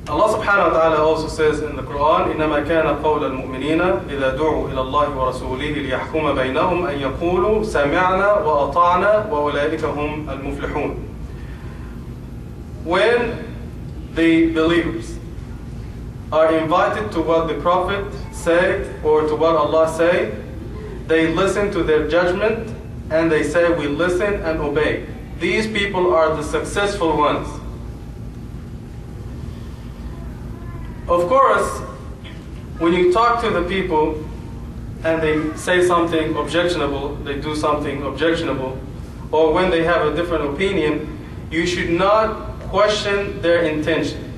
Allah subhanahu wa ta'ala also says in the Quran, إِنَّمَا كَانَ قَوْلَ الْمُؤْمِنِينَ إِذَا دُعُوا إِلَى اللَّهِ وَرَسُولِهِ لِيَحْكُمَ بَيْنَهُمْ أَن يَقُولُوا سَمِعْنَا وَأَطَعْنَا وَأُولَٰئِكَ هُمْ الْمُفْلِحُونَ. When the believers are invited to what the Prophet say or to what Allah say, they listen to their judgment and they say, we listen and obey. These people are the successful ones. Of course, when you talk to the people and they say something objectionable, they do something objectionable, or when they have a different opinion, you should not question their intention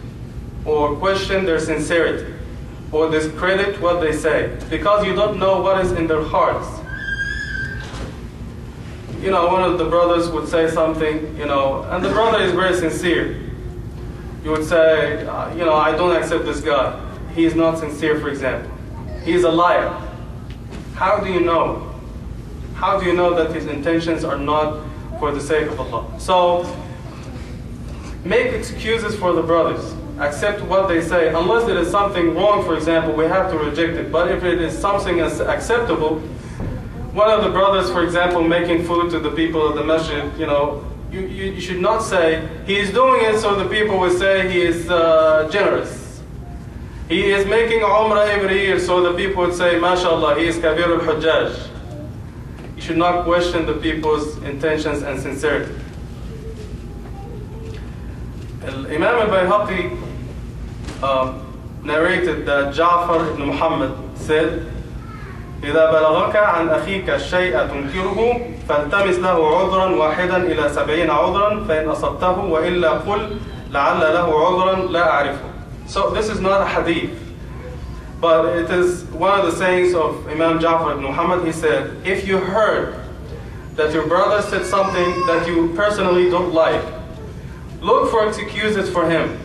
or question their sincerity or discredit what they say, because you don't know what is in their hearts. You know, one of the brothers would say something, you know, and the brother is very sincere. You would say, you know, I don't accept this guy. He is not sincere, for example. He is a liar. How do you know? How do you know that his intentions are not for the sake of Allah? So, make excuses for the brothers. Accept what they say. Unless it is something wrong, for example, we have to reject it. But if it is something acceptable, one of the brothers, for example, making food to the people of the masjid, you know, you should not say, he is doing it so the people will say he is generous. He is making Umrah every year so the people would say, MashaAllah, he is Kabir al-Hujjaj. You should not question the people's intentions and sincerity. Imam al-Bayhaqi narrated that Ja'far ibn Muhammad said, إذا بلغك عن أخيك الشيء تنكره فالتمس له عذرا واحدا إلى 70 عذرا فإن أصبته وإلا قل لعل له عذرا لا أعرفه. So this is not a hadith, but it is one of the sayings of Imam Ja'far ibn Muhammad. He said, if you heard that your brother said something that you personally don't like, look for excuses for him.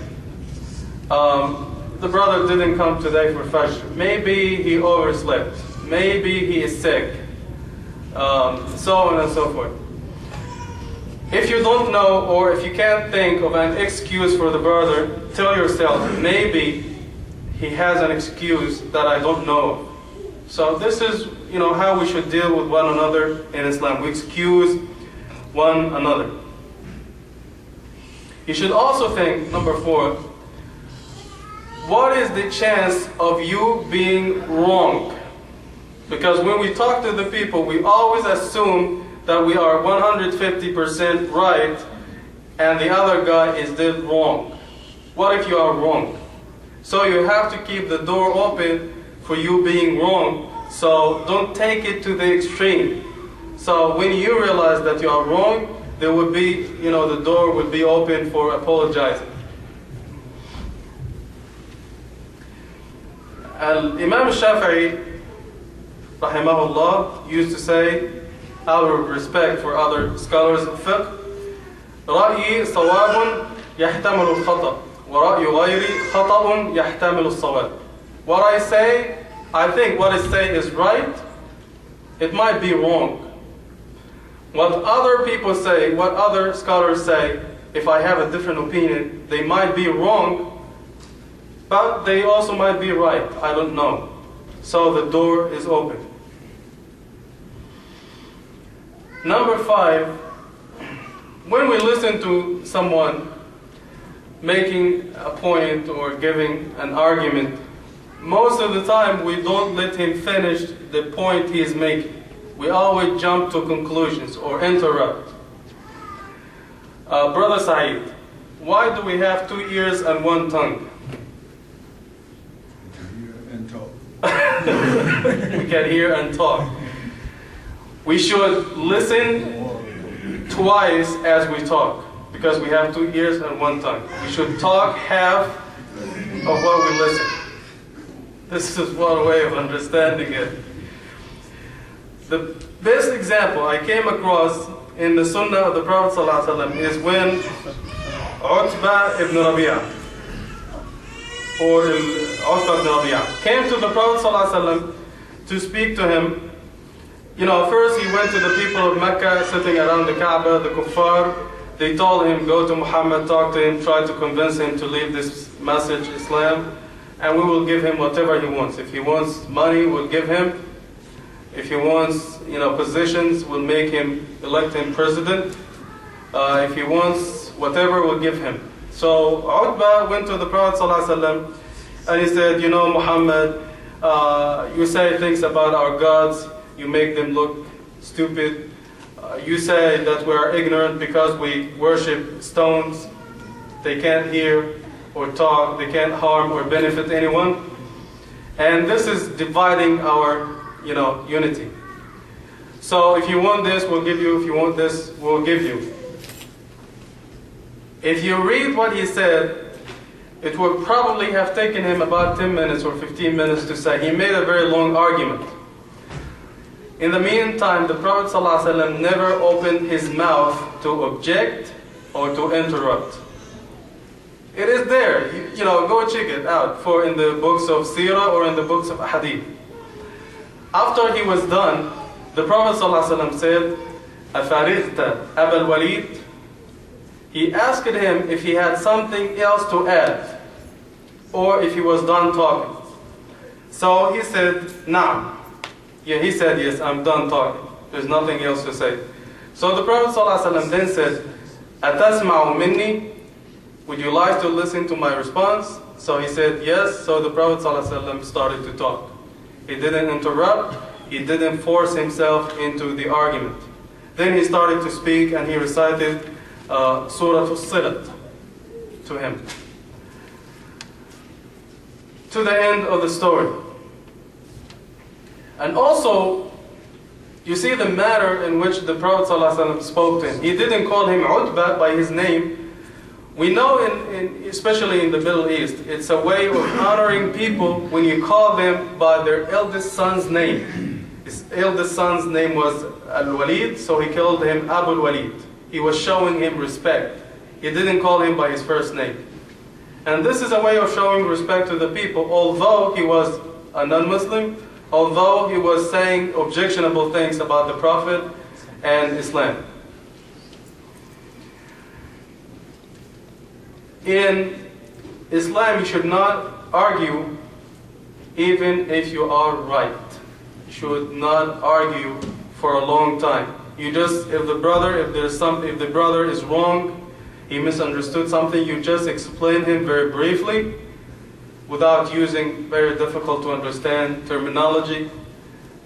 The brother didn't come today for Fajr. Maybe he overslept. Maybe he is sick, so on and so forth. If you don't know, or if you can't think of an excuse for the brother, tell yourself, maybe he has an excuse that I don't know. So this is, you know, how we should deal with one another in Islam. We excuse one another. You should also think, number 4, what is the chance of you being wrong? Because when we talk to the people, we always assume that we are 150% right and the other guy is dead wrong. What if you are wrong? So you have to keep the door open for you being wrong. So don't take it to the extreme. So when you realize that you are wrong, there would be, you know, the door would be open for apologizing. Imam Shafi'i rahimahullah used to say, out of respect for other scholars of fiqh, رأيي صواب يحتمل الخطأ ورأي غيري خطأ يحتمل الصواب. What I say, I think what I say is right, it might be wrong. What other people say, what other scholars say, if I have a different opinion, they might be wrong, but they also might be right, I don't know. So the door is open. Number 5, when we listen to someone making a point or giving an argument, most of the time we don't let him finish the point he is making. We always jump to conclusions or interrupt. Brother Saeed, why do we have 2 ears and 1 tongue? Hear and talk. We can hear and talk. We should listen twice as we talk, because we have 2 ears and 1 tongue. We should talk half of what we listen. This is one way of understanding it. The best example I came across in the Sunnah of the Prophet ﷺ is when Utbah ibn Rabi'ah, or Utbah ibn Rabi'ah, came to the Prophet ﷺ to speak to him. You know, first he went to the people of Mecca sitting around the Kaaba, the kuffar, They told him, go to Muhammad, talk to him, try to convince him to leave this message, Islam, and we will give him whatever he wants. If he wants money, we'll give him. If he wants, positions, we'll elect him president. If he wants whatever, we'll give him. So Utbah went to the Prophet ﷺ and he said, Muhammad, you say things about our gods, you make them look stupid. You say that we are ignorant because we worship stones. They can't hear or talk, they can't harm or benefit anyone. And this is dividing our, unity. So if you want this, we'll give you. If you want this, we'll give you. If you read what he said, it would probably have taken him about 10 minutes or 15 minutes to say. He made a very long argument. In the meantime, the Prophet ﷺ never opened his mouth to object or to interrupt. It is there. Go check it out in the books of Sirah or in the books of Hadith. After he was done, the Prophet ﷺ said, أَفَرِغْتَ أَبَا الْوَلِيدِ. He asked him if he had something else to add, or if he was done talking. So he said, Naam. Yeah, he said, yes, I'm done talking. There's nothing else to say. So the Prophet ﷺ then said, أَتَسْمَعُ مِنِّي. Would you like to listen to my response? So he said, yes. So the Prophet ﷺ started to talk. He didn't interrupt. He didn't force himself into the argument. Then he started to speak and he recited Surah As-Silat to him. To the end of the story. And also, you see the manner in which the Prophet ﷺ spoke to him. He didn't call him Utbah by his name. We know, especially in the Middle East, it's a way of honoring people when you call them by their eldest son's name. His eldest son's name was Al-Walid, so he called him Abul-Walid. He was showing him respect. He didn't call him by his first name. And this is a way of showing respect to the people, although he was a non-Muslim, although he was saying objectionable things about the Prophet and Islam. In Islam, you should not argue even if you are right. You should not argue for a long time. If the brother is wrong, he misunderstood something, you just explain him very briefly without using very difficult to understand terminology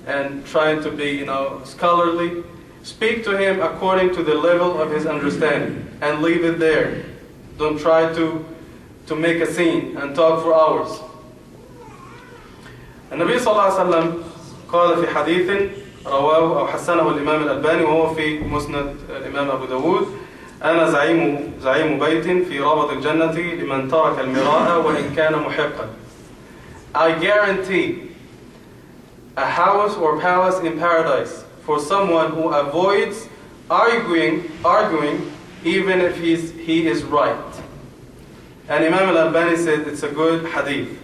and trying to be, scholarly. Speak to him according to the level of his understanding and leave it there. Don't try to make a scene and talk for hours. النبي صلى الله عليه وسلم قال في حديث رواه أو حسنه الإمام الألباني وهو في مسند الإمام أبو داود أنا زعيم بيت في ربط الجنة لمن ترك المراء وإن كان محقا. I guarantee a house or palace in paradise for someone who avoids arguing even if he is right. And Imam al-Albani said it's a good hadith.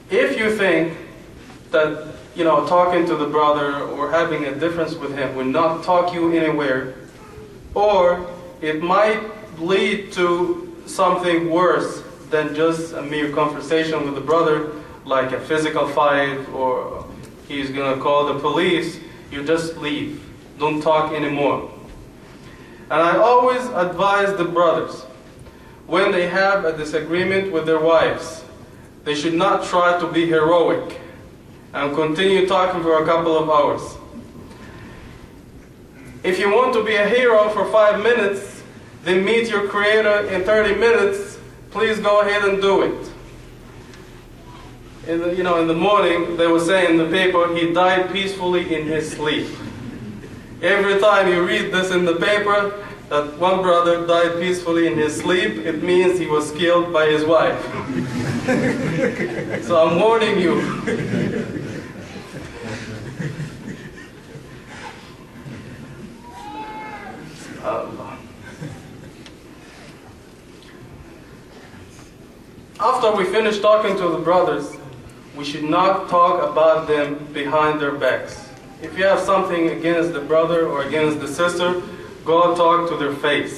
If you think that talking to the brother or having a difference with him will not talk you anywhere, or it might lead to something worse than just a mere conversation with the brother, like a physical fight, or he's going to call the police, you just leave. Don't talk anymore. And I always advise the brothers, when they have a disagreement with their wives, they should not try to be heroic and continue talking for a couple of hours. If you want to be a hero for 5 minutes, then meet your Creator in 30 minutes, please go ahead and do it. In the morning, they were saying in the paper, he died peacefully in his sleep. Every time you read this in the paper, that one brother died peacefully in his sleep, it means he was killed by his wife. So I'm warning you. After we finish talking to the brothers, we should not talk about them behind their backs. If you have something against the brother or against the sister, go talk to their face.